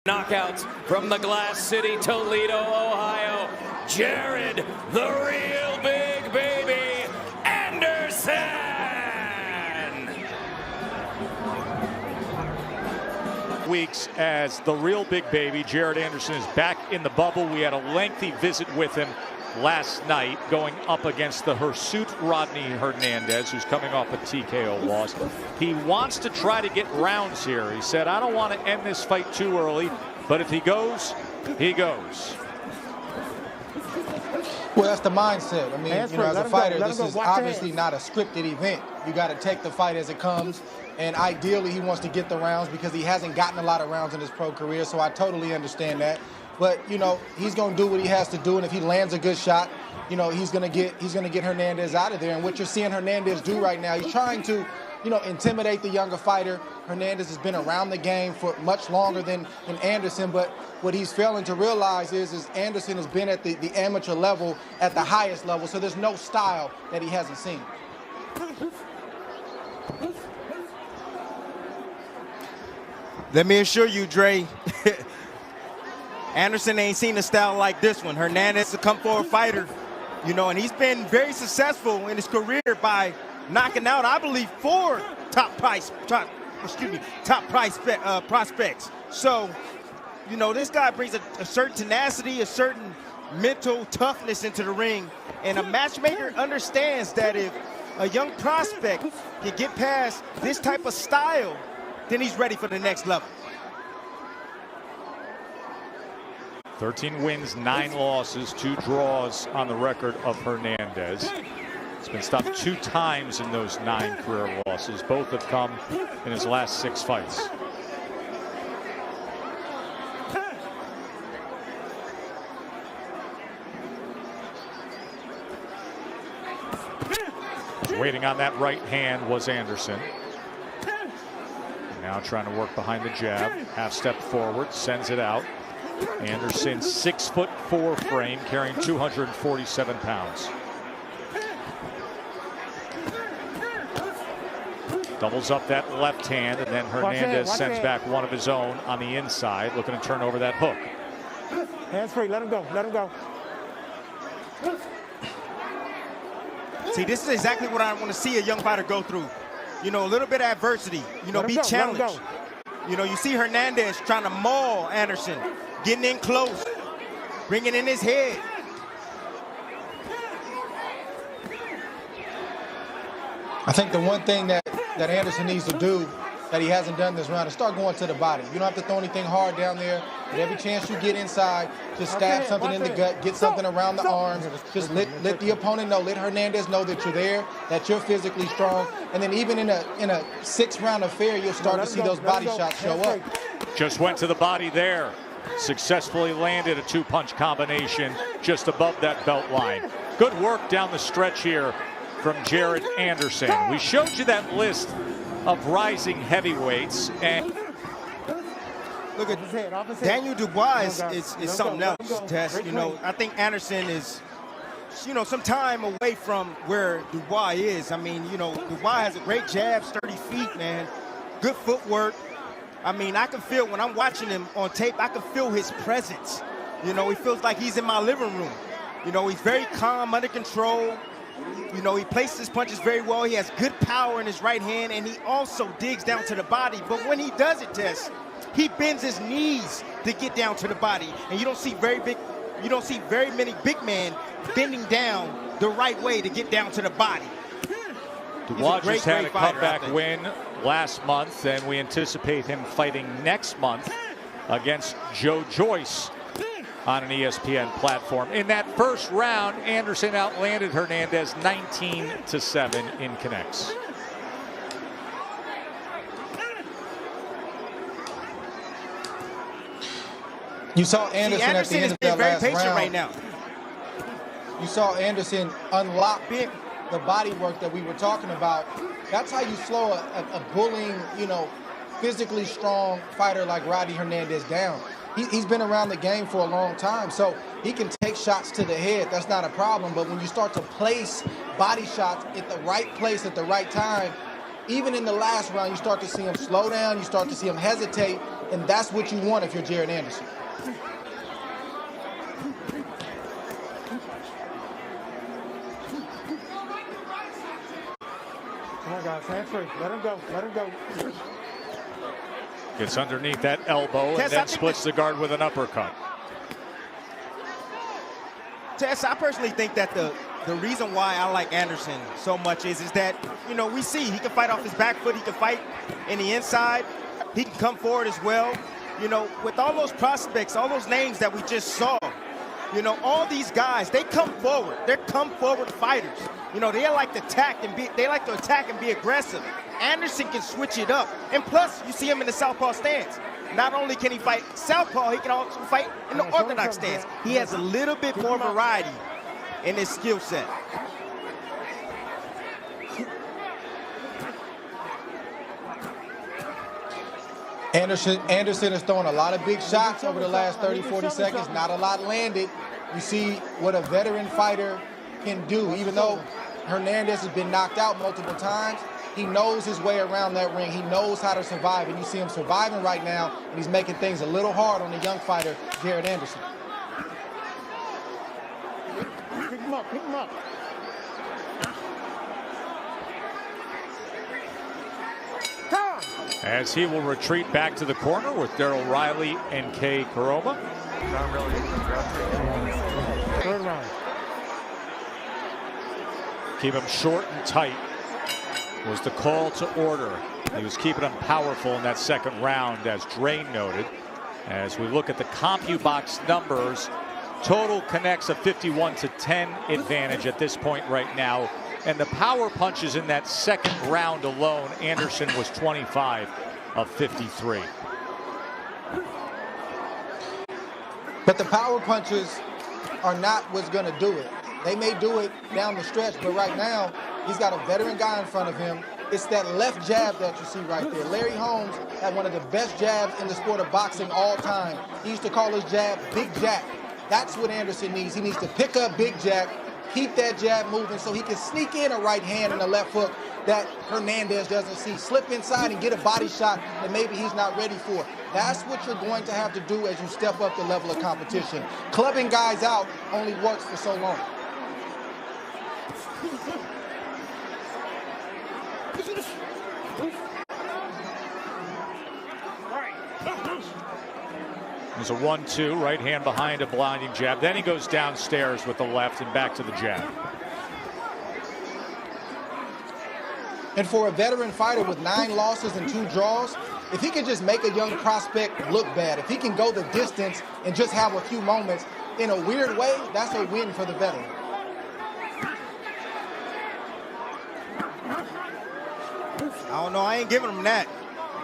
Knockouts from the Glass City, Toledo, Ohio, Jared, the real big baby, Anderson! Weeks as the real big baby, Jared Anderson is back in the bubble. We had a lengthy visit with him last night going up against the Hirsute Rodney Hernandez, who's coming off a TKO loss. He wants to try to get rounds here. He said, I don't want to end this fight too early, but if he goes, he goes. Well, that's the mindset. I mean, as a fighter, this is obviously not a scripted event. You got to take the fight as it comes. And ideally, he wants to get the rounds because he hasn't gotten a lot of rounds in his pro career. So I totally understand that. But, he's going to do what he has to do. And if he lands a good shot, he's going to get Hernandez out of there. And what you're seeing Hernandez do right now, he's trying to, intimidate the younger fighter. Hernandez has been around the game for much longer than Anderson. But what he's failing to realize is Anderson has been at the amateur level, at the highest level. So there's no style that he hasn't seen. Let me assure you, Dre, Anderson ain't seen a style like this one. Hernandez is a come-forward fighter, and he's been very successful in his career by knocking out, I believe, 4 top prospects. So, this guy brings a certain tenacity, a certain mental toughness into the ring, and a matchmaker understands that if a young prospect can get past this type of style, then he's ready for the next level. 13 wins, 9 losses, 2 draws on the record of Hernandez. He's been stopped 2 times in those 9 career losses. Both have come in his last 6 fights. Waiting on that right hand was Anderson. Now trying to work behind the jab. Half step forward, sends it out. Anderson, 6'4" frame, carrying 247 pounds. Doubles up that left hand, and then Hernandez sends back one of his own on the inside, looking to turn over that hook. Hands free, let him go, let him go. See, this is exactly what I want to see a young fighter go through. A little bit of adversity, be challenged. You see Hernandez trying to maul Anderson, getting in close, bringing in his head. I think the one thing that Anderson needs to do that he hasn't done this round is start going to the body. You don't have to throw anything hard down there. But every chance you get inside, just stab something in the gut, get something around the arms. Just let the opponent know, let Hernandez know that you're there, that you're physically strong. And then even in a 6-round affair, you'll start to see those body shots show up. Just went to the body there. Successfully landed a 2-punch combination just above that belt line. Good work down the stretch here from Jared Anderson. We showed you that list of rising heavyweights, and look at Daniel Dubois is something else, Tess. I think Anderson is, some time away from where Dubois is. I mean, Dubois has a great jab, sturdy feet, man. Good footwork. I mean, I can feel when I'm watching him on tape, I can feel his presence. He feels like he's in my living room. He's very calm, under control. He places his punches very well. He has good power in his right hand, and he also digs down to the body. But when he does it, Tess, he bends his knees to get down to the body. And you don't see very many big men bending down the right way to get down to the body. Dubois just had a comeback win last month, and we anticipate him fighting next month against Joe Joyce on an ESPN platform. In that first round, Anderson outlanded Hernandez 19-7 in connects. You saw Anderson at the end of that last round. Right now. You saw Anderson unlock the body work that we were talking about. That's how you slow a bullying, physically strong fighter like Rodney Hernandez down. He's been around the game for a long time, so he can take shots to the head. That's not a problem. But when you start to place body shots at the right place at the right time, even in the last round, you start to see him slow down. You start to see him hesitate. And that's what you want if you're Jared Anderson. Come on, guys, hands free. Let him go. Let him go. Gets underneath that elbow and then splits the guard with an uppercut. Tess, I personally think that the reason why I like Anderson so much is that, you know, we see he can fight off his back foot. He can fight in the inside. He can come forward as well. You know, with all those prospects, all those names that we just saw, you know, all these guys, they come forward. They're come forward fighters. You know, they like to attack and be aggressive. Anderson can switch it up. And plus, you see him in the southpaw stance. Not only can he fight southpaw, he can also fight in the orthodox stance. He has a little bit more variety in his skill set. Anderson has thrown a lot of big shots over the last 30, 40 seconds. Not a lot landed. You see what a veteran fighter can do. Even though Hernandez has been knocked out multiple times, he knows his way around that ring. He knows how to survive, and you see him surviving right now, and he's making things a little hard on the young fighter, Jared Anderson. Pick him up, pick him up. As he will retreat back to the corner with Daryl Riley and Kay Kuroma. Third round. Keep him short and tight was the call to order. He was keeping him powerful in that second round, as Drain noted. As we look at the CompuBox numbers, total connects a 51-10 advantage at this point right now. And the power punches in that second round alone, Anderson was 25 of 53. But the power punches are not what's going to do it. They may do it down the stretch, but right now, he's got a veteran guy in front of him. It's that left jab that you see right there. Larry Holmes had one of the best jabs in the sport of boxing all time. He used to call his jab Big Jack. That's what Anderson needs. He needs to pick up Big Jack, keep that jab moving so he can sneak in a right hand and a left hook that Hernandez doesn't see. Slip inside and get a body shot that maybe he's not ready for. That's what you're going to have to do as you step up the level of competition. Clubbing guys out only works for so long. There's a 1-2, right hand behind a blinding jab. Then he goes downstairs with the left and back to the jab. And for a veteran fighter with 9 losses and 2 draws, if he can just make a young prospect look bad, if he can go the distance and just have a few moments in a weird way, that's a win for the veteran. I don't know. I ain't giving him that.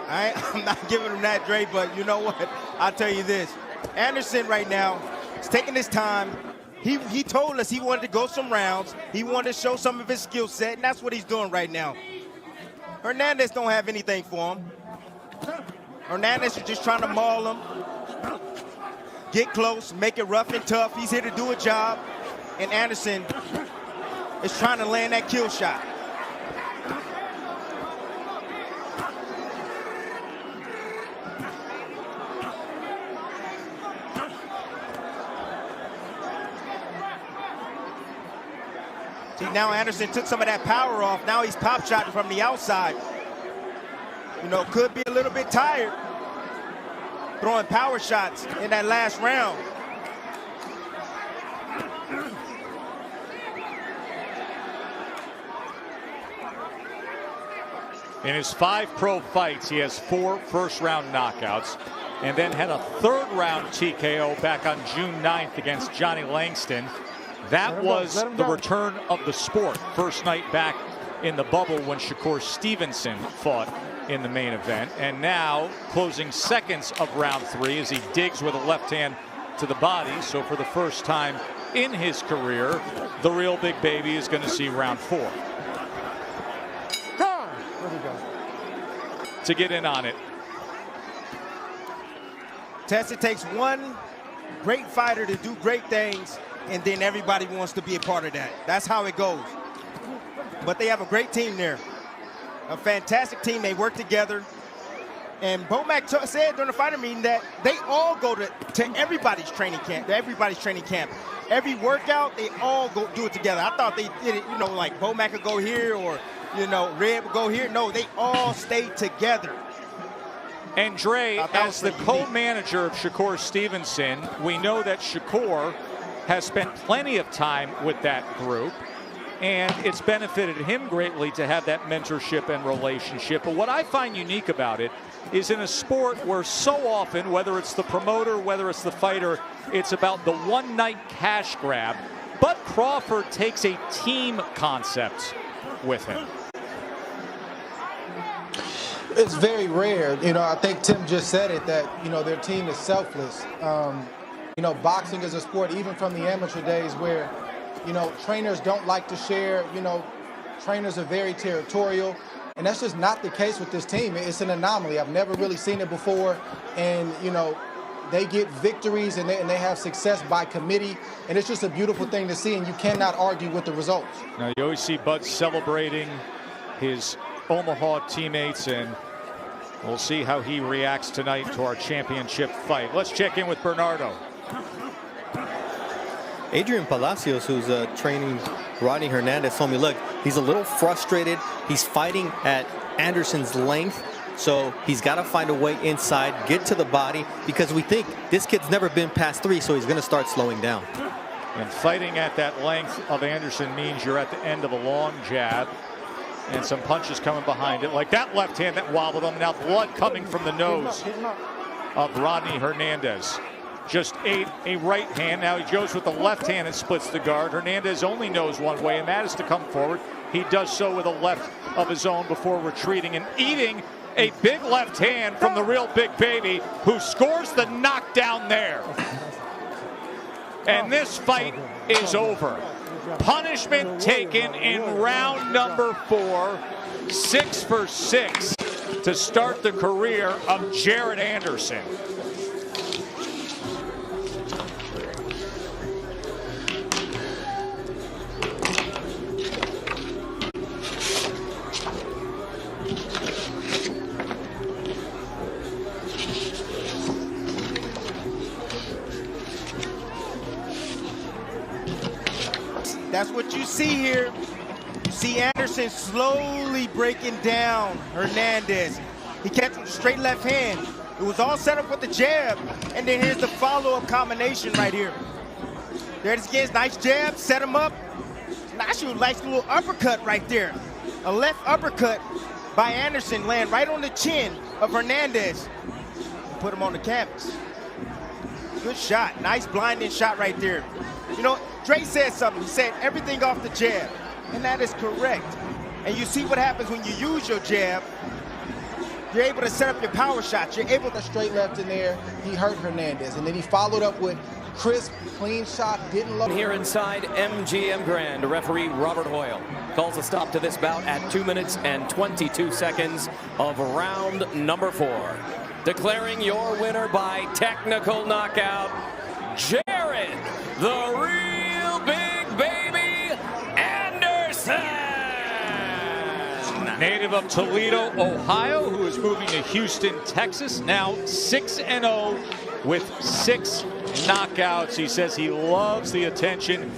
I'm not giving him that, Dre, but you know what? I'll tell you this. Anderson right now is taking his time. He told us he wanted to go some rounds. He wanted to show some of his skill set, and that's what he's doing right now. Hernandez don't have anything for him. Hernandez is just trying to maul him, get close, make it rough and tough. He's here to do a job, and Anderson is trying to land that kill shot. See, now Anderson took some of that power off. Now he's pop shotting from the outside. You know, could be a little bit tired throwing power shots in that last round. In his 5 pro fights, he has 4 first-round knockouts and then had a 3rd-round TKO back on June 9th against Johnny Langston. That was the return of the sport. First night back in the bubble when Shakur Stevenson fought in the main event. And now closing seconds of round 3 as he digs with a left hand to the body. So for the first time in his career, the real big baby is going to see round 4. To get in on it. Tess, it takes one great fighter to do great things, and then everybody wants to be a part of that. That's how it goes. But they have a great team there. A fantastic team. They work together. And Bomac said during the fighter meeting that they all go to everybody's training camp. Every workout, they all go do it together. I thought they did it, you know, like Bomac would go here or, you know, Red would go here. No, they all stayed together. And Dre, as the co-manager of Shakur Stevenson, we know that Shakur has spent plenty of time with that group, and it's benefited him greatly to have that mentorship and relationship. But what I find unique about it is in a sport where so often, whether it's the promoter, whether it's the fighter, it's about the one-night cash grab. Bud Crawford takes a team concept with him. It's very rare. You know, I think Tim just said it, that, you know, their team is selfless. You know, boxing is a sport, even from the amateur days, where, you know, trainers don't like to share. You know, trainers are very territorial. And that's just not the case with this team. It's an anomaly. I've never really seen it before. And, you know, they get victories and they have success by committee. And it's just a beautiful thing to see, and you cannot argue with the results. Now, you always see Bud celebrating his Omaha teammates, and we'll see how he reacts tonight to our championship fight. Let's check in with Bernardo. Adrian Palacios, who's training Rodney Hernandez, told me, look, he's a little frustrated. He's fighting at Anderson's length, so he's got to find a way inside, get to the body, because we think this kid's never been past 3, so he's going to start slowing down. And fighting at that length of Anderson means you're at the end of a long jab, and some punches coming behind it, like that left hand that wobbled him. Now blood coming from the nose of Rodney Hernandez. Just ate a right hand. Now he goes with the left hand and splits the guard. Hernandez only knows one way, and that is to come forward. He does so with a left of his own before retreating and eating a big left hand from the real big baby, who scores the knockdown there. And this fight is over. Punishment taken in round number 4. 6 for 6 to start the career of Jared Anderson. That's what you see here. You see Anderson slowly breaking down Hernandez. He catches with a straight left hand. It was all set up with the jab, and then here's the follow-up combination right here. There it is, nice jab, set him up. Nice little uppercut right there. A left uppercut by Anderson, land right on the chin of Hernandez. Put him on the canvas. Good shot, nice blinding shot right there. You know, Dre said something. He said everything off the jab, and that is correct. And you see what happens when you use your jab. You're able to set up your power shots. You're able to straight left in there. He hurt Hernandez, and then he followed up with crisp, clean shot. Didn't look. Here inside MGM Grand, referee Robert Hoyle calls a stop to this bout at 2 minutes and 22 seconds of round number 4. Declaring your winner by technical knockout, Jared, the real big baby, Anderson. Native of Toledo, Ohio, who is moving to Houston, Texas. Now 6-0 with 6 knockouts. He says he loves the attention